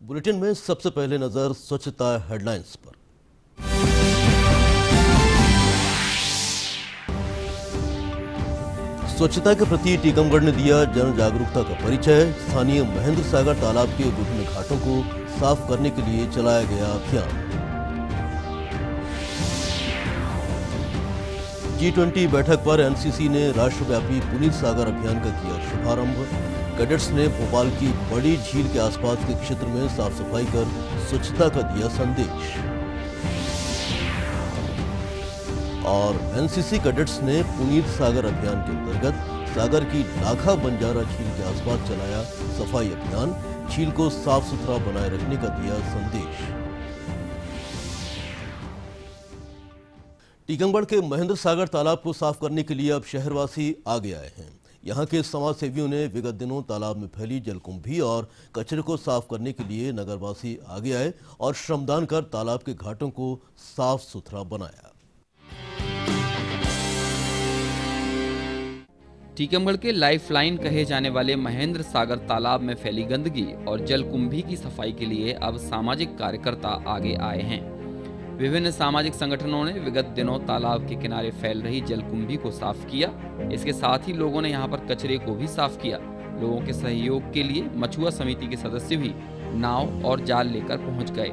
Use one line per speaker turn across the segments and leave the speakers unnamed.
Bulletin में सबसे पहले नजर स्वच्छता हेडलाइंस पर। स्वच्छता के प्रति टीकमगढ़ ने दिया जन जागरूकता का परिचय। स्थानीय महेंद्र सागर तालाब के विभिन्न घाटों को साफ करने के लिए चलाया गया अभियान। G20 बैठक पर एनसीसी ने राष्ट्रव्यापी पुनीत सागर अभियान का किया शुभारंभ। कैडेट्स ने भोपाल की बड़ी झील के आसपास के क्षेत्र में साफ सफाई कर स्वच्छता का दिया संदेश। और एनसीसी कैडेट्स ने पुनीत सागर अभियान के अंतर्गत सागर की लाखा बंजारा झील के आसपास चलाया सफाई अभियान। झील को साफ सुथरा बनाए रखने का दिया संदेश। टीकमगढ़ के महेंद्र सागर तालाब को साफ करने के लिए अब शहरवासी आगे आए हैं। यहां के समाज सेवियों ने विगत दिनों तालाब में फैली जलकुंभी और कचरे को साफ करने के लिए नगरवासी आगे आए और श्रमदान कर तालाब के घाटों को साफ सुथरा बनाया।
टीकमगढ़ के लाइफलाइन कहे जाने वाले महेंद्र सागर तालाब में फैली गंदगी और जलकुंभी की सफाई के लिए अब सामाजिक कार्यकर्ता आगे आए हैं। विभिन्न सामाजिक संगठनों ने विगत दिनों तालाब के किनारे फैल रही जलकुंभी को साफ किया। इसके साथ ही लोगों ने यहां पर कचरे को भी साफ किया। लोगों के सहयोग के लिए मछुआ समिति के सदस्य भी नाव और जाल लेकर पहुंच गए।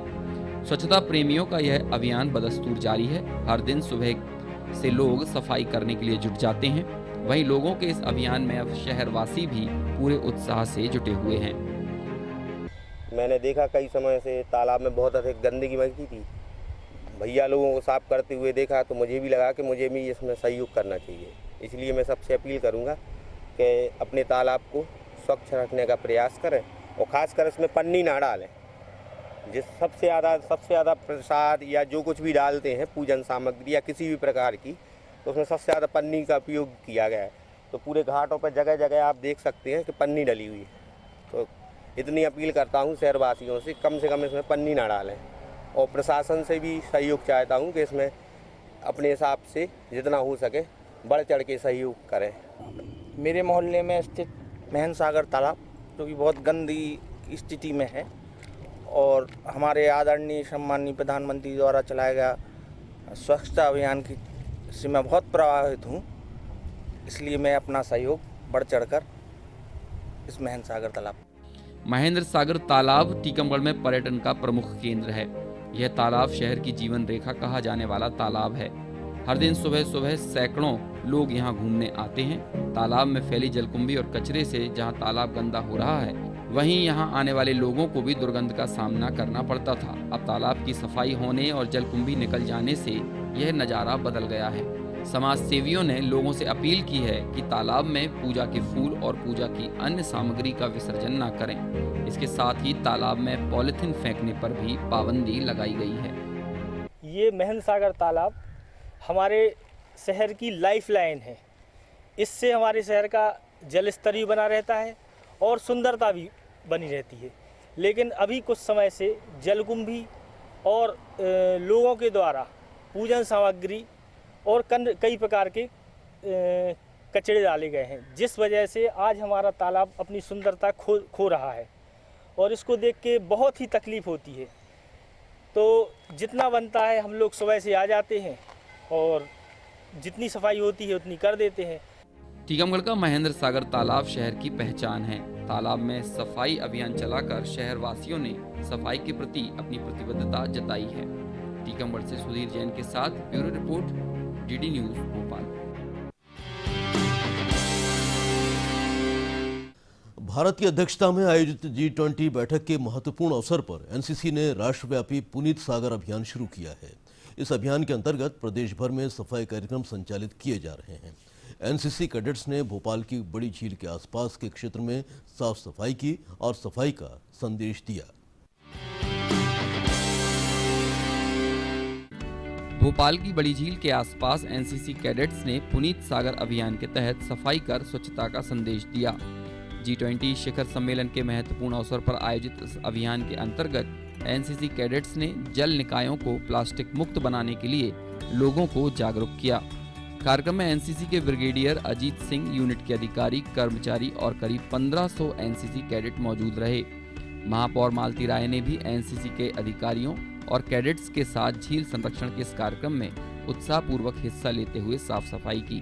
स्वच्छता प्रेमियों का यह अभियान बदस्तूर जारी है। हर दिन सुबह से लोग सफाई करने के लिए जुट जाते हैं। वहीं लोगों के इस अभियान में अब शहरवासी भी पूरे उत्साह से जुटे हुए हैं।
मैंने देखा कई समय से तालाब में बहुत अधिक गंदगी बहती थी। भैया लोगों को साफ करते हुए देखा तो मुझे भी लगा कि मुझे भी इसमें सहयोग करना चाहिए। इसलिए मैं सबसे अपील करूंगा कि अपने तालाब को स्वच्छ रखने का प्रयास करें और ख़ासकर इसमें पन्नी ना डालें। जिस सबसे ज़्यादा प्रसाद या जो कुछ भी डालते हैं पूजन सामग्री या किसी भी प्रकार की, तो उसमें सबसे ज़्यादा पन्नी का उपयोग किया गया है। तो पूरे घाटों पर जगह जगह आप देख सकते हैं कि पन्नी डली हुई है। तो इतनी अपील करता हूँ शहरवासियों से कम इसमें पन्नी ना डालें और प्रशासन से भी सहयोग चाहता हूँ कि इसमें अपने हिसाब से जितना हो सके बढ़ चढ़ के सहयोग करें।
मेरे मोहल्ले में स्थित महेंद्र सागर तालाब जो कि बहुत गंदी स्थिति में है और हमारे आदरणीय सम्माननीय प्रधानमंत्री द्वारा चलाया गया स्वच्छता अभियान की से मैं बहुत प्रभावित हूँ। इसलिए मैं अपना सहयोग बढ़ चढ़कर इस महेंद्र सागर
तालाब टीकमगढ़ में पर्यटन का प्रमुख केंद्र है। यह तालाब शहर की जीवन रेखा कहा जाने वाला तालाब है। हर दिन सुबह सुबह सैकड़ों लोग यहाँ घूमने आते हैं। तालाब में फैली जलकुंभी और कचरे से जहाँ तालाब गंदा हो रहा है, वहीं यहाँ आने वाले लोगों को भी दुर्गंध का सामना करना पड़ता था। अब तालाब की सफाई होने और जलकुंभी निकल जाने से यह नज़ारा बदल गया है। समाज सेवियों ने लोगों से अपील की है कि तालाब में पूजा के फूल और पूजा की अन्य सामग्री का विसर्जन न करें। इसके साथ ही तालाब में पॉलिथीन फेंकने पर भी पाबंदी लगाई गई है।
ये महेंद्र सागर तालाब हमारे शहर की लाइफलाइन है। इससे हमारे शहर का जल स्तर भी बना रहता है और सुंदरता भी बनी रहती है। लेकिन अभी कुछ समय से जलकुंभी और लोगों के द्वारा पूजन सामग्री और कई प्रकार के कचरे डाले गए हैं, जिस वजह से आज हमारा तालाब अपनी सुंदरता खो रहा है और इसको देख के बहुत ही तकलीफ़ होती है। तो जितना बनता है हम लोग सुबह से आ जाते हैं और जितनी सफाई होती है उतनी कर देते हैं।
टीकमगढ़ का महेंद्र सागर तालाब शहर की पहचान है। तालाब में सफाई अभियान चलाकर शहर वासियों ने सफाई के प्रति अपनी प्रतिबद्धता जताई है। टीकमगढ़ से सुधीर जैन के साथ bureau report, DD news Bhopal.
Bharat की अध्यक्षता में आयोजित G20 बैठक के महत्वपूर्ण अवसर पर एनसीसी ने राष्ट्रव्यापी पुनीत सागर अभियान शुरू किया है। इस अभियान के अंतर्गत प्रदेश भर में सफाई कार्यक्रम संचालित किए जा रहे हैं। एनसीसी कैडेट्स ने भोपाल की बड़ी झील के आसपास के क्षेत्र में साफ सफाई की और सफाई का संदेश दिया।
भोपाल की बड़ी झील के आसपास एनसीसी कैडेट्स ने पुनीत सागर अभियान के तहत सफाई कर स्वच्छता का संदेश दिया। G20 शिखर सम्मेलन के महत्वपूर्ण अवसर पर आयोजित इस अभियान के अंतर्गत एनसीसी कैडेट्स ने जल निकायों को प्लास्टिक मुक्त बनाने के लिए लोगों को जागरूक किया। कार्यक्रम में एनसीसी के ब्रिगेडियर अजीत सिंह, यूनिट के अधिकारी, कर्मचारी और करीब 1500 एनसीसी कैडेट मौजूद रहे। महापौर मालती राय ने भी एनसीसी के अधिकारियों और कैडेट्स के साथ झील संरक्षण के इस कार्यक्रम में उत्साहपूर्वक हिस्सा लेते हुए साफ सफाई की।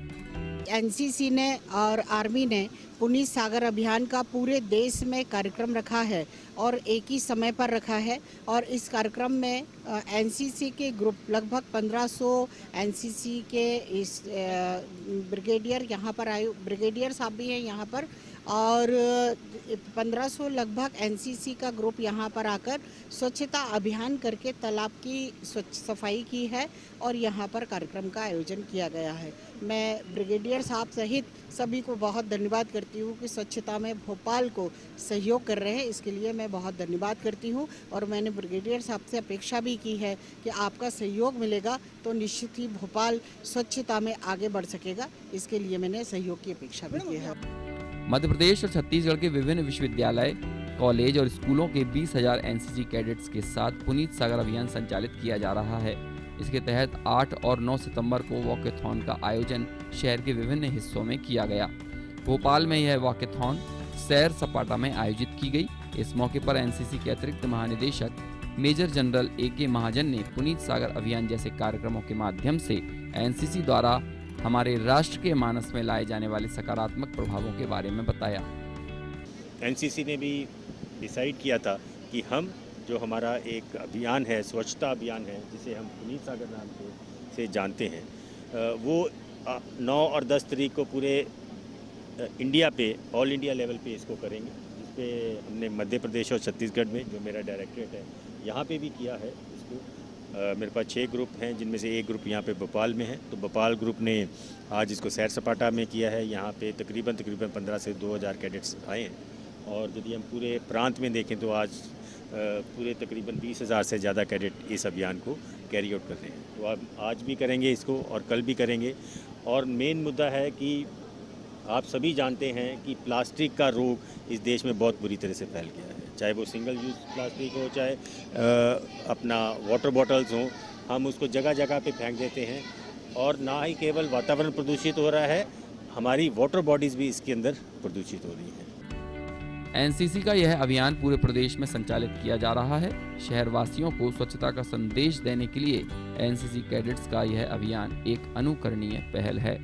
एनसीसी ने और आर्मी ने पुनीत सागर अभियान का पूरे देश में कार्यक्रम रखा है और एक ही समय पर रखा है। और इस कार्यक्रम में एनसीसी के ग्रुप लगभग 1500 एनसीसी के इस ब्रिगेडियर यहाँ पर आए, ब्रिगेडियर साहब भी हैं यहाँ पर, और 1500 लगभग एनसीसी का ग्रुप यहाँ पर आकर स्वच्छता अभियान करके तालाब की स्वच्छ सफाई की है और यहाँ पर कार्यक्रम का आयोजन किया गया है। मैं ब्रिगेडियर साहब सहित सभी को बहुत धन्यवाद करती हूँ कि स्वच्छता में भोपाल को सहयोग कर रहे हैं, इसके लिए मैं बहुत धन्यवाद करती हूँ। और मैंने ब्रिगेडियर साहब से अपेक्षा भी की है कि आपका सहयोग मिलेगा तो निश्चित ही भोपाल स्वच्छता में आगे बढ़ सकेगा, इसके लिए मैंने सहयोग की अपेक्षा भी की है।
मध्य प्रदेश और छत्तीसगढ़ के विभिन्न विश्वविद्यालय, कॉलेज और स्कूलों के 20,000 एनसीसी कैडेट्स के साथ पुनीत सागर अभियान संचालित किया जा रहा है। इसके तहत 8 और 9 सितंबर को वॉकेथॉन का आयोजन शहर के विभिन्न हिस्सों में किया गया। भोपाल में यह वॉकेथॉन सैर सपाटा में आयोजित की गई। इस मौके पर एनसीसी के अतिरिक्त महानिदेशक मेजर जनरल AK महाजन ने पुनीत सागर अभियान जैसे कार्यक्रमों के माध्यम से एनसीसी द्वारा हमारे राष्ट्र के मानस में लाए जाने वाले सकारात्मक प्रभावों के बारे में बताया।
एनसीसी ने भी डिसाइड किया था कि हम जो हमारा एक अभियान है, स्वच्छता अभियान है, जिसे हम पुनीत सागर नाम से जानते हैं, वो 9 और 10 तारीख को पूरे इंडिया पे, ऑल इंडिया लेवल पे इसको करेंगे, जिस पे हमने मध्य प्रदेश और छत्तीसगढ़ में, जो मेरा डायरेक्टरेट है, यहाँ पे भी किया है इसको। मेरे पास 6 ग्रुप हैं, जिनमें से एक ग्रुप यहाँ पे भोपाल में है। तो भोपाल ग्रुप ने आज इसको सैर सपाटा में किया है। यहाँ पे तकरीबन 15 से 2000 कैडेट्स आए हैं। और यदि हम पूरे प्रांत में देखें तो आज पूरे तकरीबन 20,000 से ज़्यादा कैडेट इस अभियान को कैरी आउट कर रहे हैं। तो अब आज भी करेंगे इसको और कल भी करेंगे। और मेन मुद्दा है कि आप सभी जानते हैं कि प्लास्टिक का रोग इस देश में बहुत बुरी तरह से फैल गया है, चाहे वो सिंगल यूज़ प्लास्टिक हो, चाहे अपना वाटर बॉटल्स हों, हम उसको जगह जगह पे फेंक देते हैं। और ना ही केवल वातावरण प्रदूषित हो रहा है, हमारी वाटर बॉडीज़ भी इसके अंदर प्रदूषित हो रही हैं।
एनसीसी का यह अभियान पूरे प्रदेश में संचालित किया जा रहा है। शहरवासियों को स्वच्छता का संदेश देने के लिए एनसीसी कैडेट्स का यह अभियान एक अनुकरणीय पहल है।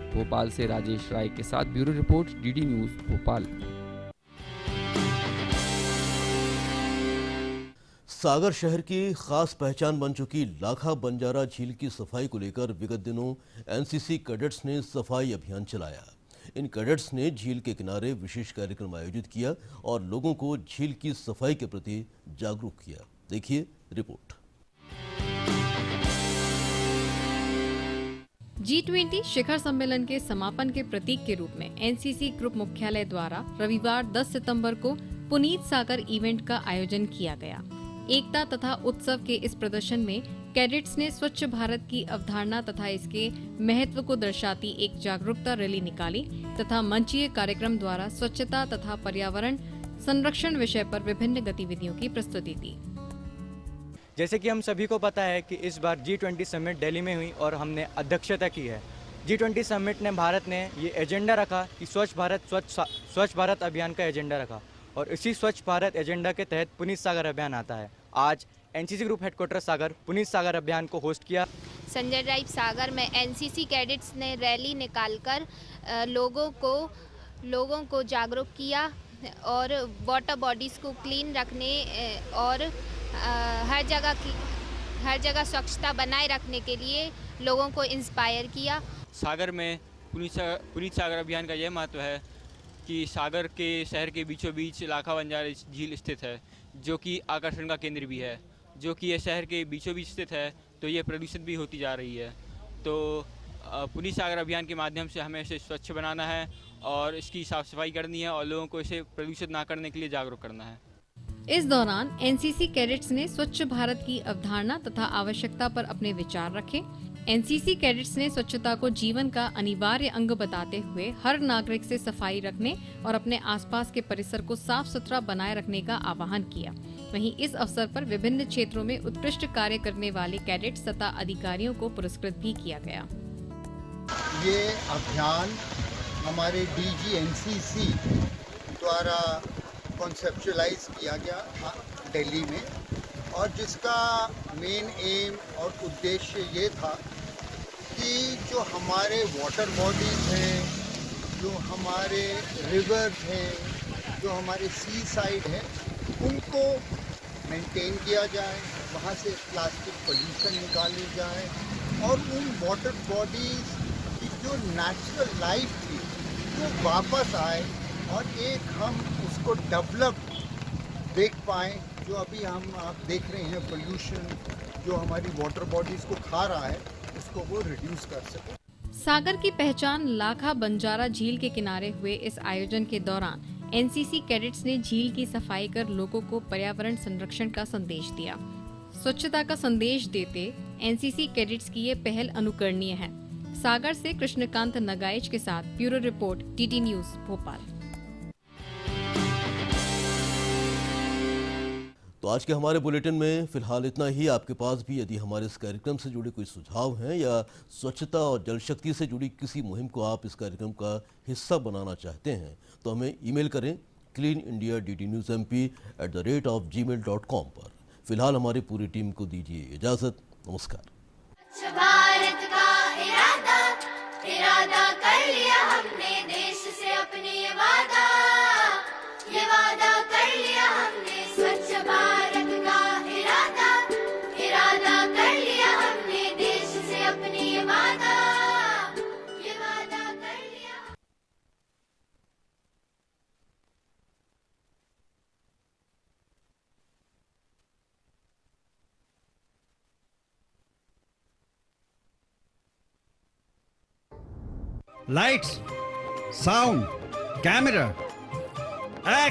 भोपाल से राजेश राय के साथ bureau report, DD news Bhopal.
Sagar शहर की खास पहचान बन चुकी लाखा बंजारा झील की सफाई को लेकर विगत दिनों एनसीसी कैडेट्स ने सफाई अभियान चलाया। इन कैडेट्स ने झील के किनारे विशेष कार्यक्रम आयोजित किया और लोगों को झील की सफाई के प्रति जागरूक किया। देखिए रिपोर्ट।
G20 शिखर सम्मेलन के समापन के प्रतीक के रूप में एनसीसी ग्रुप मुख्यालय द्वारा रविवार 10 सितंबर को पुनीत सागर इवेंट का आयोजन किया गया। एकता तथा उत्सव के इस प्रदर्शन में कैडेट्स ने स्वच्छ भारत की अवधारणा तथा इसके महत्व को दर्शाती एक जागरूकता रैली निकाली तथा मंचीय कार्यक्रम द्वारा स्वच्छता तथा पर्यावरण संरक्षण विषय पर विभिन्न गतिविधियों की प्रस्तुति दी।
जैसे कि हम सभी को पता है कि इस बार G20 समिट दिल्ली में हुई और हमने अध्यक्षता की है। G20 समिट ने भारत ने ये एजेंडा रखा कि स्वच्छ भारत अभियान का एजेंडा रखा और इसी स्वच्छ भारत एजेंडा के तहत पुनीत सागर अभियान आता है। आज एनसीसी ग्रुप हेडक्वार्टर सागर पुनीत सागर अभियान को होस्ट किया।
संजय ड्राइव सागर में एनसीसी कैडेट्स ने रैली निकालकर लोगों को जागरूक किया और वाटर बॉडीज़ को क्लीन रखने और हर जगह स्वच्छता बनाए रखने के लिए लोगों को इंस्पायर किया।
सागर में पुनीत सागर अभियान का यह महत्व है कि सागर के शहर के बीचों बीच लाखा बंजारा झील स्थित है, जो कि आकर्षण का केंद्र भी है। जो कि यह शहर के बीचों बीच स्थित है तो ये प्रदूषित भी होती जा रही है। तो पुनीत सागर अभियान के माध्यम से हमें इसे स्वच्छ बनाना है और इसकी साफ सफाई करनी है और लोगों को इसे प्रदूषित ना करने के लिए जागरूक करना है।
इस दौरान एनसीसी कैडेट्स ने स्वच्छ भारत की अवधारणा तथा आवश्यकता पर अपने विचार रखे। एनसीसी कैडेट्स ने स्वच्छता को जीवन का अनिवार्य अंग बताते हुए हर नागरिक से सफाई रखने और अपने आसपास के परिसर को साफ सुथरा बनाए रखने का आह्वान किया। वहीं इस अवसर पर विभिन्न क्षेत्रों में उत्कृष्ट कार्य करने वाले कैडेट्स तथा अधिकारियों को पुरस्कृत भी किया गया।
ये अभियान हमारे DG NCC द्वारा कॉन्सेप्चुलाइज किया गया दिल्ली में, और जिसका मेन एम और उद्देश्य ये था कि जो हमारे वाटर बॉडीज़ हैं, जो हमारे रिवर्स हैं, जो हमारे सी साइड है, उनको मेंटेन किया जाए, वहाँ से प्लास्टिक पोल्यूशन निकाली जाए और उन वाटर बॉडीज़ की जो नेचुरल लाइफ थी वो वापस आए और एक हम उसको डेवलप देख पाएँ। जो अभी आप देख रहे हैं पोल्यूशन जो हमारी वाटर बॉडीज़ को खा रहा है, उसको वो रिड्यूस कर सके।
सागर की पहचान लाखा बंजारा झील के किनारे हुए इस आयोजन के दौरान एनसीसी कैडेट्स ने झील की सफाई कर लोगों को पर्यावरण संरक्षण का संदेश दिया। स्वच्छता का संदेश देते एनसीसी कैडेट्स की ये पहल अनुकरणीय है। सागर से कृष्णकांत नगाइच के साथ bureau report, TT news, Bhopal.
तो आज के हमारे बुलेटिन में फिलहाल इतना ही। आपके पास भी यदि हमारे इस कार्यक्रम से जुड़े कोई सुझाव हैं या स्वच्छता और जल शक्ति से जुड़ी किसी मुहिम को आप इस कार्यक्रम का हिस्सा बनाना चाहते हैं तो हमें ईमेल करें cleanindiaddnewsmp@gmail.com पर। फिलहाल हमारी पूरी टीम को दीजिए इजाजत। नमस्कार।
भारत का इरादा कर लिया हमने, देश से अपने ये वादा कर लिया हमने। स्वच्छ भारत का इरादा कर लिया हमने, देश से अपने ये वादा कर लिया।
Lights, sound, camera, action.